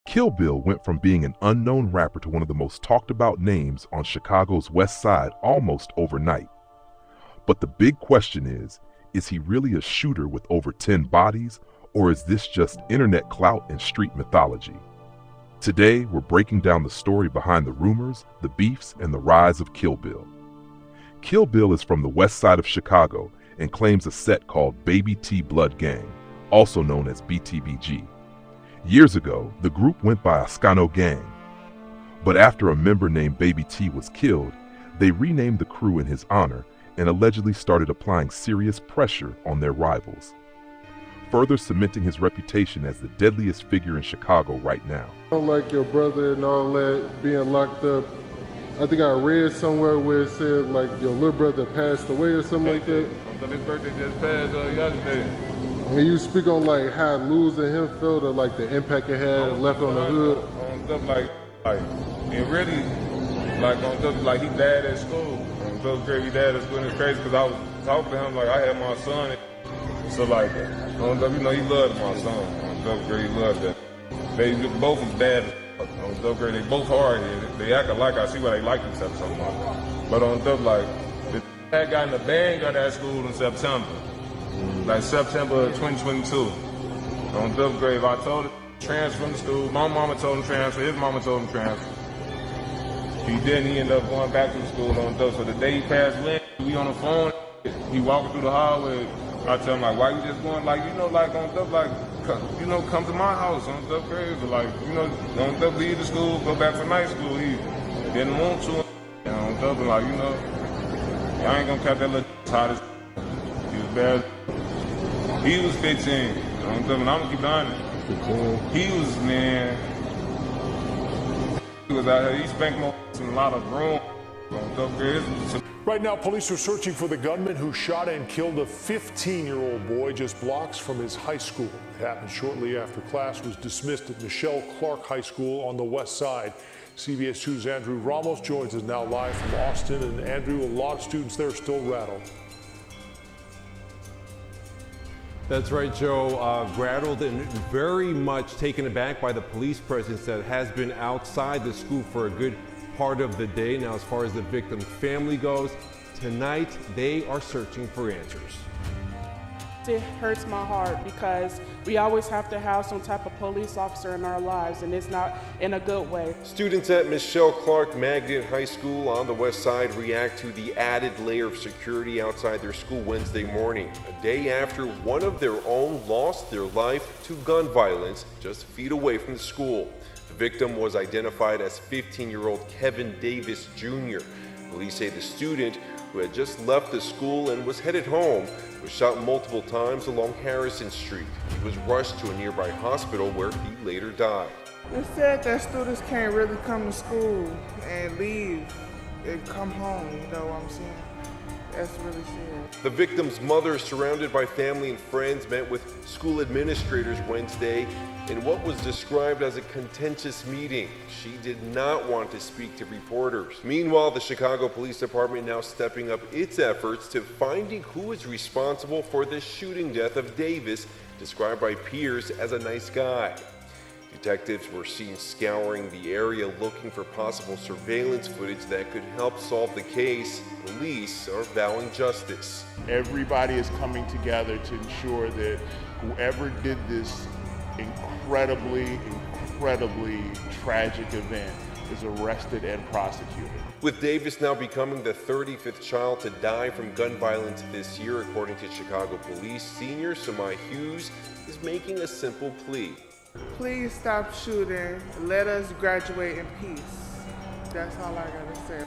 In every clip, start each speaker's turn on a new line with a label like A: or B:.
A: Kill Bill went from being an unknown rapper to one of the most talked about names on Chicago's West Side almost overnight. But the big question is he really a shooter with over 10 bodies, or is this just internet clout and street mythology? Today, we're breaking down the story behind the rumors, the beefs, and the rise of Kill Bill. Kill Bill is from the west side of Chicago and claims a set called Baby T Blood Gang, also known as BTBG. Years ago, the group went by Ascano Gang. But after a member named Baby T was killed, they renamed the crew in his honor and allegedly started applying serious pressure on their rivals, further cementing his reputation as the deadliest figure in Chicago right now.
B: I don't like your brother and all that being locked up. I think I read somewhere where it said like your little brother passed away or something like that.
C: His birthday just passed yesterday.
B: And you speak on like how losing him felt or like the impact it had left on the hood.
C: On stuff like it really like on stuff like he died at school. On stuff crazy, he died at school, and it's crazy because I was talking to him like I had my son. So like on stuff, you know, he loved my son. On stuff great, he loved that. They both was bad. On stuff great, they both hard headed. They act like I see why they like each other so much. But on stuff like the that got in the band got out of school in September. Like September 2022. On third grade, I told him transfer from the school. My mama told him transfer. His mama told him transfer. He didn't. He ended up going back to the school on third. So the day he passed away, we on the phone. He walking through the hallway. I tell him like, why you just going like like on third like come to my house on third grade. But like on third leave the school, go back for night school. He didn't want to. And on third like I ain't gonna cut that little hot as he was bad. He was 15. I'm gonna keep on it. He was, man. He was out here. He spanked more in a lot of room.
D: Right now, police are searching for the gunman who shot and killed a 15-year-old boy just blocks from his high school. It happened shortly after class was dismissed at Michelle Clark High School on the west side. CBS 2's Andrew Ramos joins us now live from Austin. And Andrew, a lot of students there still rattled.
E: That's right, Joe. Rattled and very much taken aback by the police presence that has been outside the school for a good part of the day. Now, as far as the victim's family goes, tonight they are searching for answers.
F: It hurts my heart because we always have to have some type of police officer in our lives, and it's not in a good way.
G: Students at Michelle Clark Magnet High School on the west side react to the added layer of security outside their school Wednesday morning, a day after one of their own lost their life to gun violence just feet away from the school. The victim was identified as 15-year-old Kevin Davis Jr. Police say the student, who had just left the school and was headed home, was shot multiple times along Harrison Street. He was rushed to a nearby hospital where he later died.
H: It's sad that students can't really come to school and leave and come home, you know what I'm saying? That's really sad.
G: The victim's mother, surrounded by family and friends, met with school administrators Wednesday in what was described as a contentious meeting. She did not want to speak to reporters. Meanwhile, the Chicago Police Department now stepping up its efforts to finding who is responsible for the shooting death of Davis, described by peers as a nice guy. Detectives were seen scouring the area looking for possible surveillance footage that could help solve the case. Police are vowing justice.
I: Everybody is coming together to ensure that whoever did this incredibly tragic event is arrested and prosecuted.
G: With Davis now becoming the 35th child to die from gun violence this year, according to Chicago police, senior Samai Hughes is making a simple plea.
H: Please stop shooting. Let us graduate in peace. That's all I gotta say.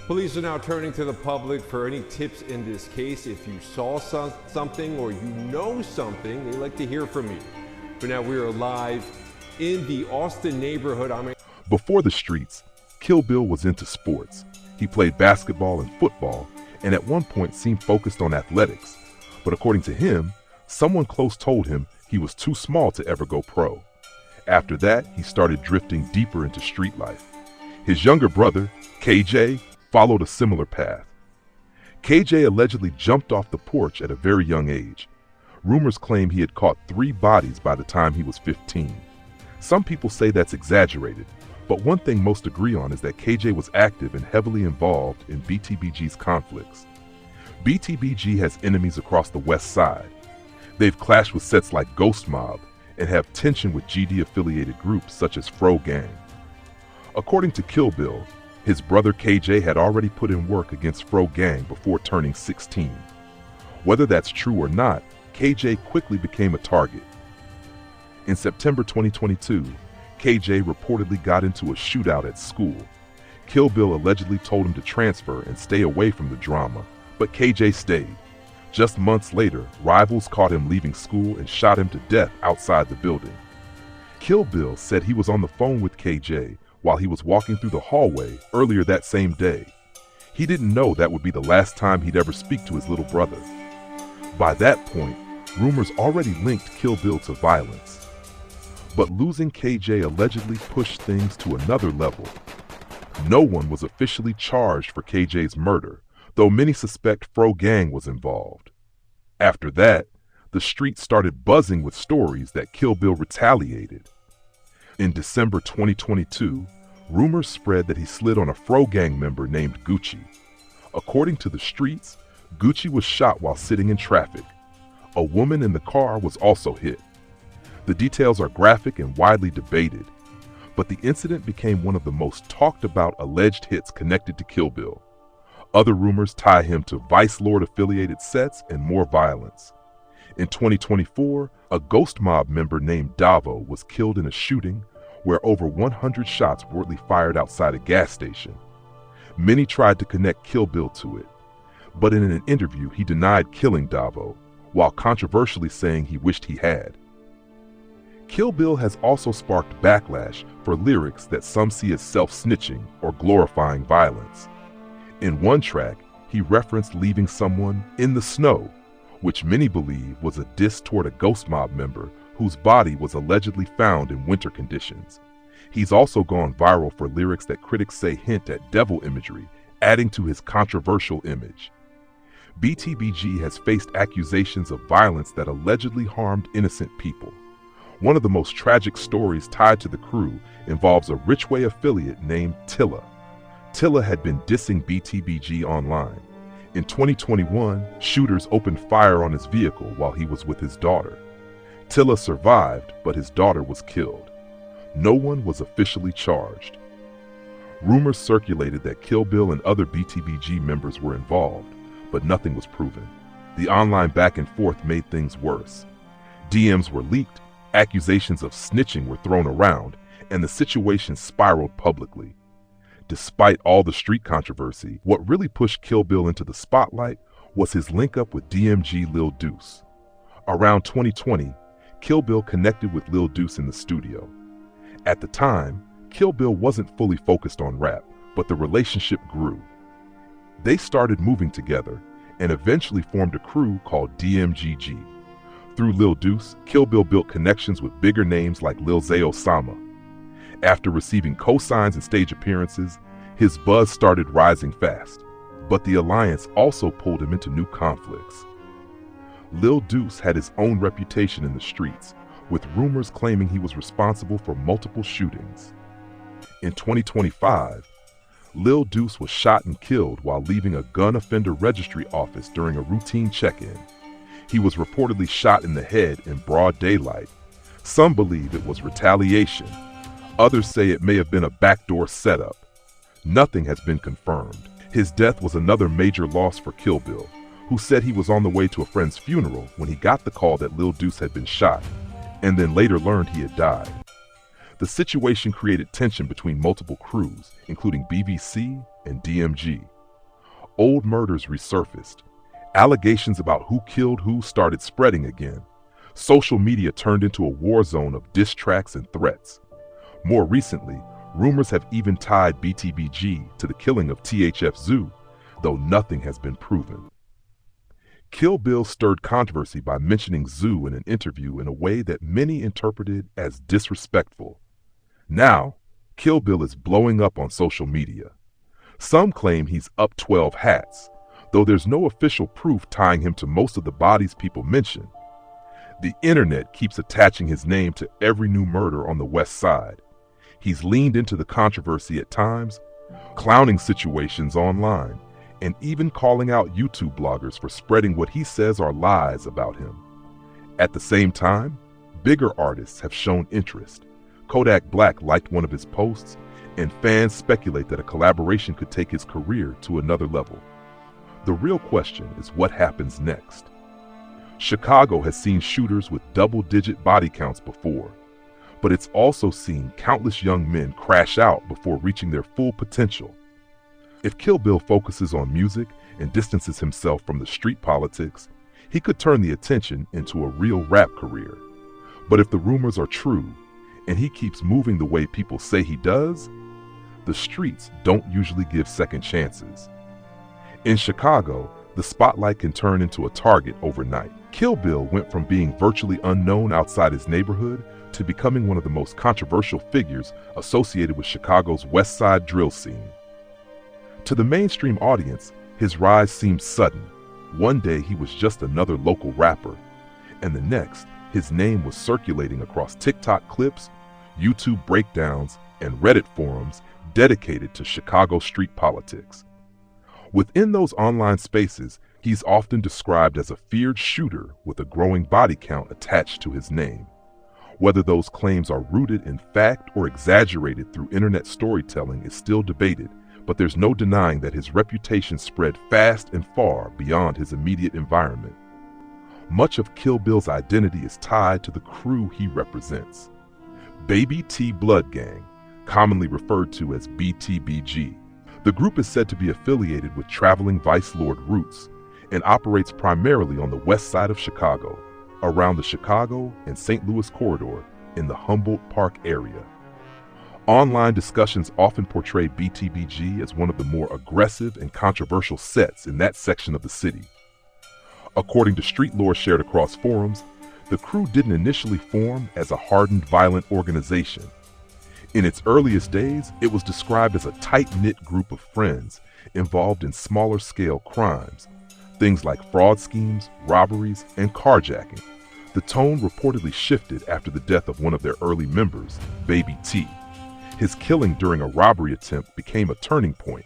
E: Police are now turning to the public for any tips in this case. If you saw something or you know something, they like to hear from you. But now we are live in the Austin neighborhood.
A: Before the streets, Kill Bill was into sports. He played basketball and football, and at one point seemed focused on athletics. But according to him, someone close told him he was too small to ever go pro. After that, he started drifting deeper into street life. His younger brother, KJ, followed a similar path. KJ allegedly jumped off the porch at a very young age. Rumors claim he had caught 3 bodies by the time he was 15. Some people say that's exaggerated, but one thing most agree on is that KJ was active and heavily involved in BTBG's conflicts. BTBG has enemies across the West Side. They've clashed with sets like Ghost Mob and have tension with GD-affiliated groups such as Fro Gang. According to Kill Bill, his brother KJ had already put in work against Fro Gang before turning 16. Whether that's true or not, KJ quickly became a target. In September 2022, KJ reportedly got into a shootout at school. Kill Bill allegedly told him to transfer and stay away from the drama, but KJ stayed. Just months later, rivals caught him leaving school and shot him to death outside the building. Kill Bill said he was on the phone with KJ while he was walking through the hallway earlier that same day. He didn't know that would be the last time he'd ever speak to his little brother. By that point, rumors already linked Kill Bill to violence. But losing KJ allegedly pushed things to another level. No one was officially charged for KJ's murder, though many suspect Fro Gang was involved. After that, the streets started buzzing with stories that Kill Bill retaliated. In December 2022, rumors spread that he slid on a Fro Gang member named Gucci. According to the streets, Gucci was shot while sitting in traffic. A woman in the car was also hit. The details are graphic and widely debated, but the incident became one of the most talked about alleged hits connected to Kill Bill. Other rumors tie him to Vice Lord affiliated sets and more violence. In 2024, a Ghost Mob member named Davo was killed in a shooting where over 100 shots were fired outside a gas station. Many tried to connect Kill Bill to it, but in an interview he denied killing Davo, while controversially saying he wished he had. Kill Bill has also sparked backlash for lyrics that some see as self-snitching or glorifying violence. In one track, he referenced leaving someone in the snow, which many believe was a diss toward a Ghost Mob member whose body was allegedly found in winter conditions. He's also gone viral for lyrics that critics say hint at devil imagery, adding to his controversial image. BTBG has faced accusations of violence that allegedly harmed innocent people. One of the most tragic stories tied to the crew involves a Richway affiliate named Tilla. Tilla had been dissing BTBG online. In 2021, shooters opened fire on his vehicle while he was with his daughter. Tilla survived, but his daughter was killed. No one was officially charged. Rumors circulated that Kill Bill and other BTBG members were involved, but nothing was proven. The online back and forth made things worse. DMs were leaked, accusations of snitching were thrown around, and the situation spiraled publicly. Despite all the street controversy, what really pushed Kill Bill into the spotlight was his link-up with DMG Lil Deuce. Around 2020, Kill Bill connected with Lil Deuce in the studio. At the time, Kill Bill wasn't fully focused on rap, but the relationship grew. They started moving together and eventually formed a crew called DMGG. Through Lil Deuce, Kill Bill built connections with bigger names like Lil Zay Osama. After receiving cosigns and stage appearances, his buzz started rising fast, but the alliance also pulled him into new conflicts. Lil Deuce had his own reputation in the streets, with rumors claiming he was responsible for multiple shootings. In 2025, Lil Deuce was shot and killed while leaving a gun offender registry office during a routine check-in. He was reportedly shot in the head in broad daylight. Some believe it was retaliation. Others say it may have been a backdoor setup. Nothing has been confirmed. His death was another major loss for Kill Bill, who said he was on the way to a friend's funeral when he got the call that Lil Deuce had been shot, and then later learned he had died. The situation created tension between multiple crews, including BVC and DMG. Old murders resurfaced. Allegations about who killed who started spreading again. Social media turned into a war zone of diss tracks and threats. More recently, rumors have even tied BTBG to the killing of THF Zoo, though nothing has been proven. Kill Bill stirred controversy by mentioning Zoo in an interview in a way that many interpreted as disrespectful. Now, Kill Bill is blowing up on social media. Some claim he's up 12 hats, though there's no official proof tying him to most of the bodies people mention. The internet keeps attaching his name to every new murder on the West Side. He's leaned into the controversy at times, clowning situations online, and even calling out YouTube bloggers for spreading what he says are lies about him. At the same time, bigger artists have shown interest. Kodak Black liked one of his posts, and fans speculate that a collaboration could take his career to another level. The real question is what happens next. Chicago has seen shooters with double-digit body counts before, but it's also seen countless young men crash out before reaching their full potential. If Kill Bill focuses on music and distances himself from the street politics, he could turn the attention into a real rap career. But if the rumors are true, and he keeps moving the way people say he does, the streets don't usually give second chances. In Chicago, the spotlight can turn into a target overnight. Kill Bill went from being virtually unknown outside his neighborhood to becoming one of the most controversial figures associated with Chicago's West Side drill scene. To the mainstream audience, his rise seemed sudden. One day he was just another local rapper, and the next, his name was circulating across TikTok clips, YouTube breakdowns, and Reddit forums dedicated to Chicago street politics. Within those online spaces, he's often described as a feared shooter with a growing body count attached to his name. Whether those claims are rooted in fact or exaggerated through internet storytelling is still debated, but there's no denying that his reputation spread fast and far beyond his immediate environment. Much of Kill Bill's identity is tied to the crew he represents. Baby T Blood Gang, commonly referred to as BTBG. The group is said to be affiliated with traveling Vice Lord roots and operates primarily on the west side of Chicago, around the Chicago and St. Louis corridor in the Humboldt Park area. Online discussions often portray BTBG as one of the more aggressive and controversial sets in that section of the city. According to street lore shared across forums, the crew didn't initially form as a hardened, violent organization. In its earliest days, it was described as a tight-knit group of friends involved in smaller-scale crimes, things like fraud schemes, robberies, and carjacking. The tone reportedly shifted after the death of one of their early members, Baby T. His killing during a robbery attempt became a turning point.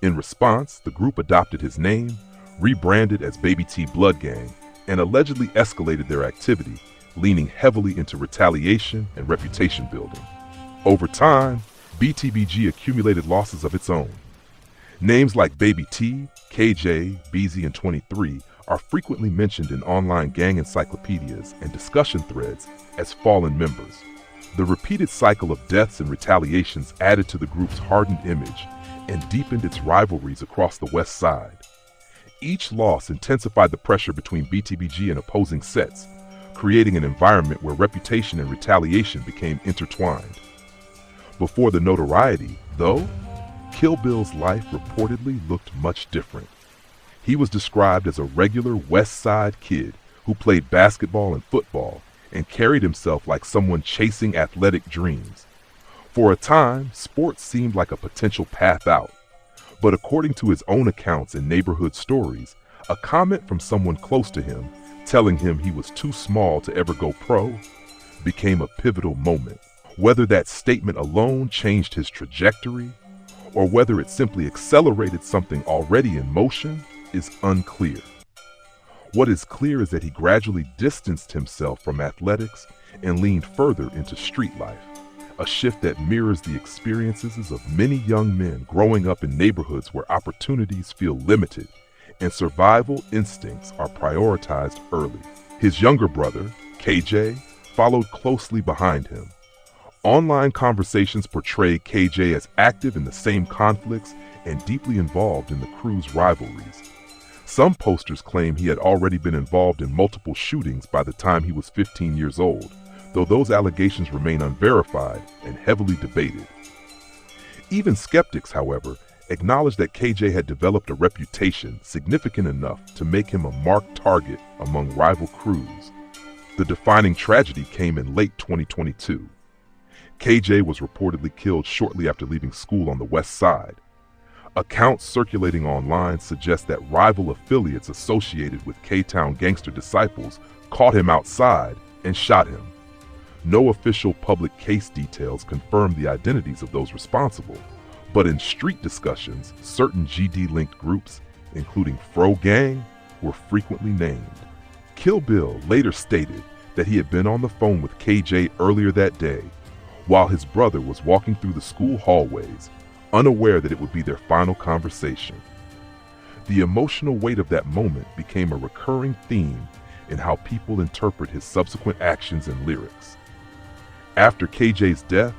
A: In response, the group adopted his name, rebranded as Baby T Blood Gang, and allegedly escalated their activity, leaning heavily into retaliation and reputation building. Over time, BTBG accumulated losses of its own. Names like Baby T, KJ, BZ, and 23 are frequently mentioned in online gang encyclopedias and discussion threads as fallen members. The repeated cycle of deaths and retaliations added to the group's hardened image and deepened its rivalries across the West Side. Each loss intensified the pressure between BTBG and opposing sets, creating an environment where reputation and retaliation became intertwined. Before the notoriety, though, Kill Bill's life reportedly looked much different. He was described as a regular West Side kid who played basketball and football and carried himself like someone chasing athletic dreams. For a time, sports seemed like a potential path out. But according to his own accounts and neighborhood stories, a comment from someone close to him telling him he was too small to ever go pro became a pivotal moment. Whether that statement alone changed his trajectory, or whether it simply accelerated something already in motion, is unclear. What is clear is that he gradually distanced himself from athletics and leaned further into street life, a shift that mirrors the experiences of many young men growing up in neighborhoods where opportunities feel limited and survival instincts are prioritized early. His younger brother, KJ, followed closely behind him. Online conversations portray KJ as active in the same conflicts and deeply involved in the crew's rivalries. Some posters claim he had already been involved in multiple shootings by the time he was 15 years old, though those allegations remain unverified and heavily debated. Even skeptics, however, acknowledge that KJ had developed a reputation significant enough to make him a marked target among rival crews. The defining tragedy came in late 2022. KJ was reportedly killed shortly after leaving school on the West Side. Accounts circulating online suggest that rival affiliates associated with K-Town gangster disciples caught him outside, and shot him. No official public case details confirm the identities of those responsible, but in street discussions, certain GD-linked groups, including Fro Gang, were frequently named. Kill Bill later stated that he had been on the phone with KJ earlier that day, while his brother was walking through the school hallways, unaware that it would be their final conversation. The emotional weight of that moment became a recurring theme in how people interpret his subsequent actions and lyrics. After KJ's death,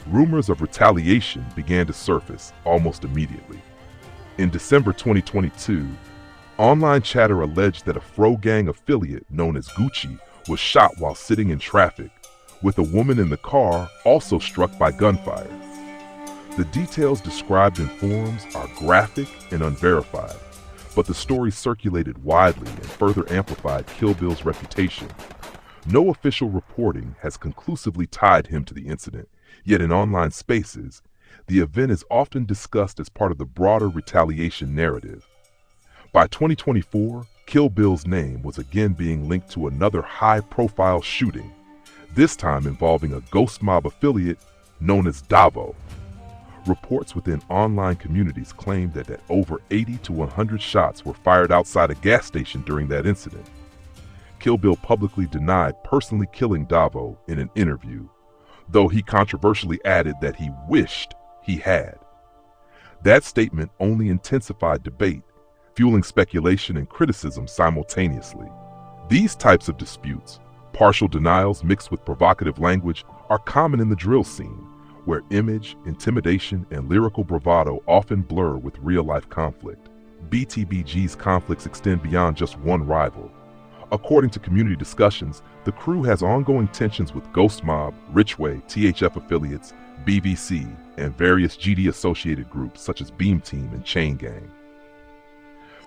A: rumors of retaliation began to surface almost immediately. In December 2022, online chatter alleged that a Fro Gang affiliate known as Gucci was shot while sitting in traffic, with a woman in the car also struck by gunfire. The details described in forums are graphic and unverified, but the story circulated widely and further amplified Kill Bill's reputation. No official reporting has conclusively tied him to the incident, yet in online spaces, the event is often discussed as part of the broader retaliation narrative. By 2024, Kill Bill's name was again being linked to another high-profile shooting, this time involving a Ghost Mob affiliate known as Davo. Reports within online communities claim that over 80 to 100 shots were fired outside a gas station during that incident. Kill Bill publicly denied personally killing Davo in an interview, though he controversially added that he wished he had. That statement only intensified debate, fueling speculation and criticism simultaneously. These types of disputes, partial denials mixed with provocative language, are common in the drill scene, where image, intimidation, and lyrical bravado often blur with real-life conflict. BTBG's conflicts extend beyond just one rival. According to community discussions, the crew has ongoing tensions with Ghost Mob, Richway, THF affiliates, BVC, and various GD-associated groups such as Beam Team and Chain Gang.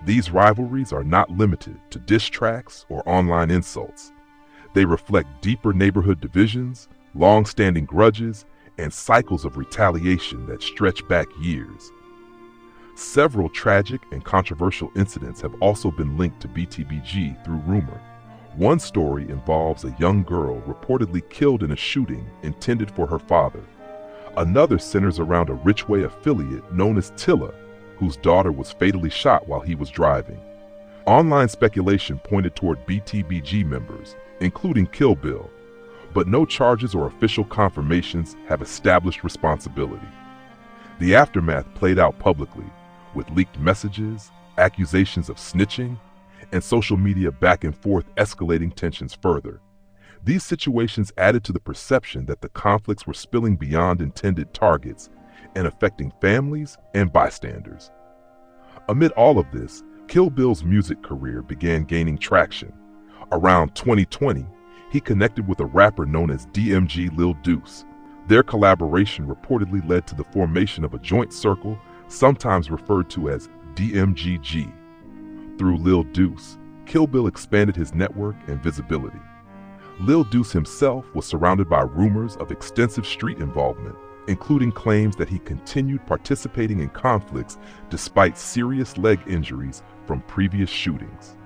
A: These rivalries are not limited to diss tracks or online insults. They reflect deeper neighborhood divisions, long-standing grudges, and cycles of retaliation that stretch back years. Several tragic and controversial incidents have also been linked to BTBG through rumor. One story involves a young girl reportedly killed in a shooting intended for her father. Another centers around a Richway affiliate known as Tilla, whose daughter was fatally shot while he was driving. Online speculation pointed toward BTBG members, including Kill Bill, but no charges or official confirmations have established responsibility. The aftermath played out publicly, with leaked messages, accusations of snitching, and social media back and forth escalating tensions further. These situations added to the perception that the conflicts were spilling beyond intended targets and affecting families and bystanders. Amid all of this, Kill Bill's music career began gaining traction. Around 2020, he connected with a rapper known as DMG Lil Deuce. Their collaboration reportedly led to the formation of a joint circle, sometimes referred to as DMGG. Through Lil Deuce, Kill Bill expanded his network and visibility. Lil Deuce himself was surrounded by rumors of extensive street involvement, including claims that he continued participating in conflicts despite serious leg injuries from previous shootings.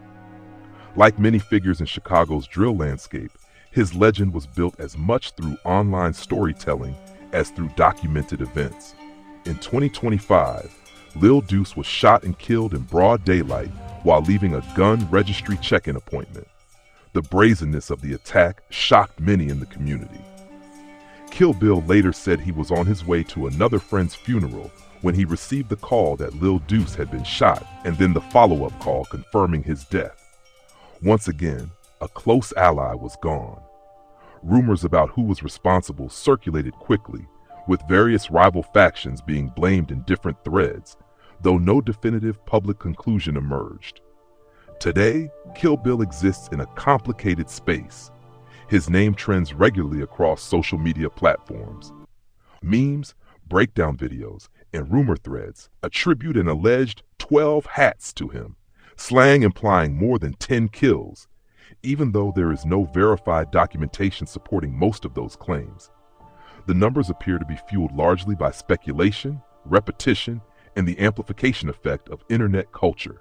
A: Like many figures in Chicago's drill landscape, his legend was built as much through online storytelling as through documented events. In 2025, Lil Deuce was shot and killed in broad daylight while leaving a gun registry check-in appointment. The brazenness of the attack shocked many in the community. Kill Bill later said he was on his way to another friend's funeral when he received the call that Lil Deuce had been shot, and then the follow-up call confirming his death. Once again, a close ally was gone. Rumors about who was responsible circulated quickly, with various rival factions being blamed in different threads, though no definitive public conclusion emerged. Today, Kill Bill exists in a complicated space. His name trends regularly across social media platforms. Memes, breakdown videos, and rumor threads attribute an alleged 12 hats to him, slang implying more than 10 kills, even though there is no verified documentation supporting most of those claims. The numbers appear to be fueled largely by speculation, repetition, and the amplification effect of internet culture.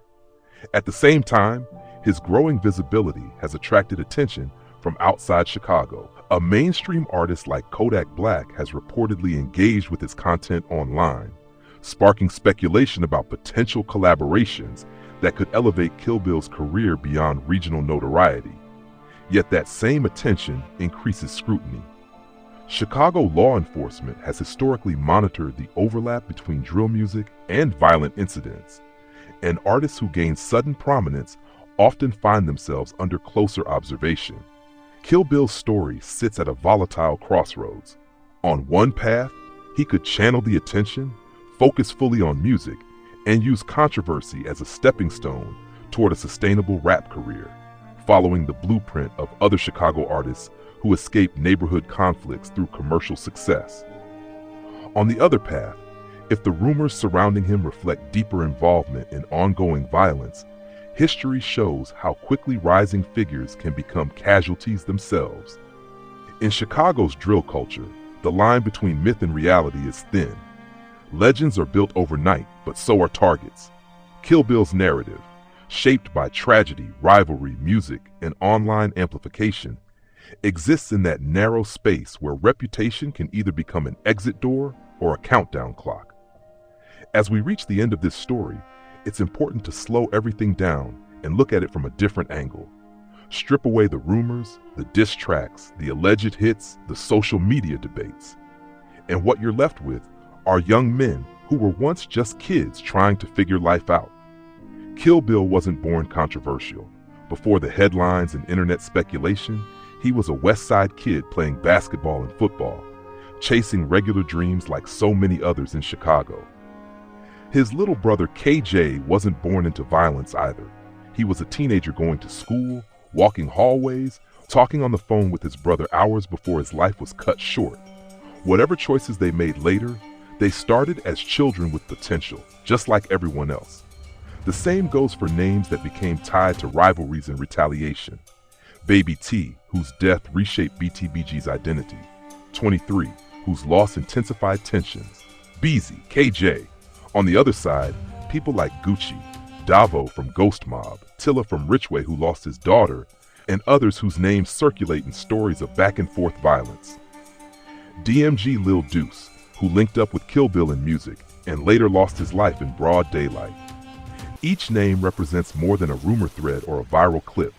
A: At the same time, His growing visibility has attracted attention from outside Chicago. A mainstream artist like Kodak Black has reportedly engaged with his content online, sparking speculation about potential collaborations that could elevate Kill Bill's career beyond regional notoriety. Yet that same attention increases scrutiny. Chicago law enforcement has historically monitored the overlap between drill music and violent incidents, and artists who gain sudden prominence often find themselves under closer observation. Kill Bill's story sits at a volatile crossroads. On one path, he could channel the attention, focus fully on music, and use controversy as a stepping stone toward a sustainable rap career, following the blueprint of other Chicago artists who escaped neighborhood conflicts through commercial success. On the other path, if the rumors surrounding him reflect deeper involvement in ongoing violence, history shows how quickly rising figures can become casualties themselves. In Chicago's drill culture, the line between myth and reality is thin. Legends are built overnight, but so are targets. Kill Bill's narrative, shaped by tragedy, rivalry, music, and online amplification, exists in that narrow space where reputation can either become an exit door or a countdown clock. As we reach the end of this story, it's important to slow everything down and look at it from a different angle. Strip away the rumors, the diss tracks, the alleged hits, the social media debates. And what you're left with are young men who were once just kids trying to figure life out. Kill Bill wasn't born controversial. Before the headlines and internet speculation, he was a West Side kid playing basketball and football, chasing regular dreams like so many others in Chicago. His little brother KJ wasn't born into violence either. He was a teenager going to school, walking hallways, talking on the phone with his brother hours before his life was cut short. Whatever choices they made later, they started as children with potential, just like everyone else. The same goes for names that became tied to rivalries and retaliation. Baby T, whose death reshaped BTBG's identity. 23, whose loss intensified tensions. Beezy, KJ. On the other side, people like Gucci, Davo from Ghost Mob, Tilla from Richway who lost his daughter, and others whose names circulate in stories of back-and-forth violence. DMG Lil Deuce, who linked up with Kill Bill in music and later lost his life in broad daylight. Each name represents more than a rumor thread or a viral clip.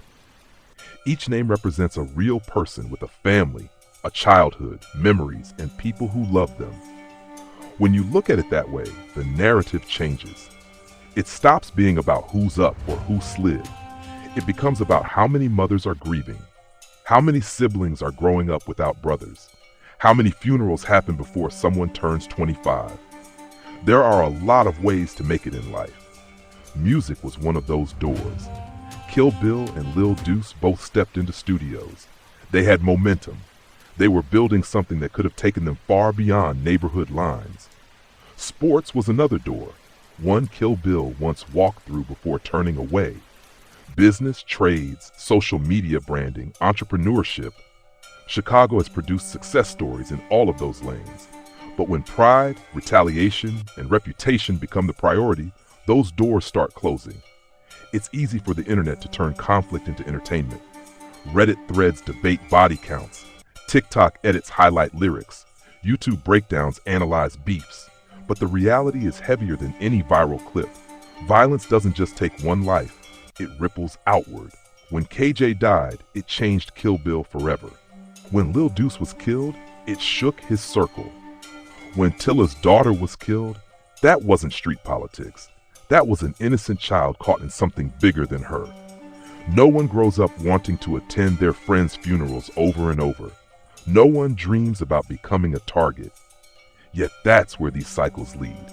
A: Each name represents a real person with a family, a childhood, memories, and people who love them. When you look at it that way, the narrative changes. It stops being about who's up or who slid. It becomes about how many mothers are grieving, how many siblings are growing up without brothers, how many funerals happen before someone turns 25. There are a lot of ways to make it in life. Music was one of those doors. Kill Bill and Lil Deuce both stepped into studios. They had momentum. They were building something that could have taken them far beyond neighborhood lines. Sports was another door, one Kill Bill once walked through before turning away. Business, trades, social media branding, entrepreneurship. Chicago has produced success stories in all of those lanes. But when pride, retaliation, and reputation become the priority, those doors start closing. It's easy for the internet to turn conflict into entertainment. Reddit threads debate body counts. TikTok edits highlight lyrics. YouTube breakdowns analyze beefs. But the reality is heavier than any viral clip. Violence doesn't just take one life, it ripples outward. When KJ died, it changed Kill Bill forever. When Lil Deuce was killed, it shook his circle. When Tilla's daughter was killed, that wasn't street politics. That was an innocent child caught in something bigger than her. No one grows up wanting to attend their friends' funerals over and over. No one dreams about becoming a target. Yet that's where these cycles lead.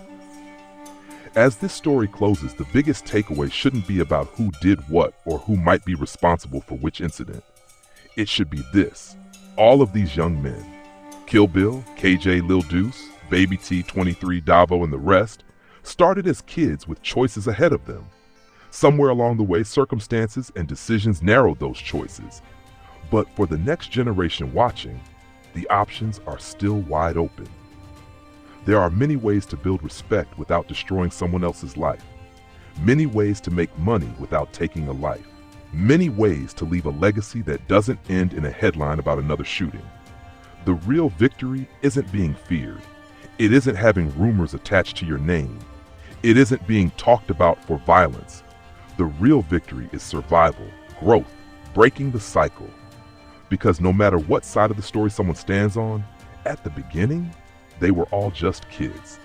A: As this story closes, the biggest takeaway shouldn't be about who did what or who might be responsible for which incident. It should be this: all of these young men, Kill Bill, KJ, Lil Deuce, Baby T, 23, Davo, and the rest, started as kids with choices ahead of them. Somewhere along the way, circumstances and decisions narrowed those choices. But for the next generation watching, the options are still wide open. There are many ways to build respect without destroying someone else's life. Many ways to make money without taking a life. Many ways to leave a legacy that doesn't end in a headline about another shooting. The real victory isn't being feared. It isn't having rumors attached to your name. It isn't being talked about for violence. The real victory is survival, growth, breaking the cycle. Because no matter what side of the story someone stands on, at the beginning, they were all just kids.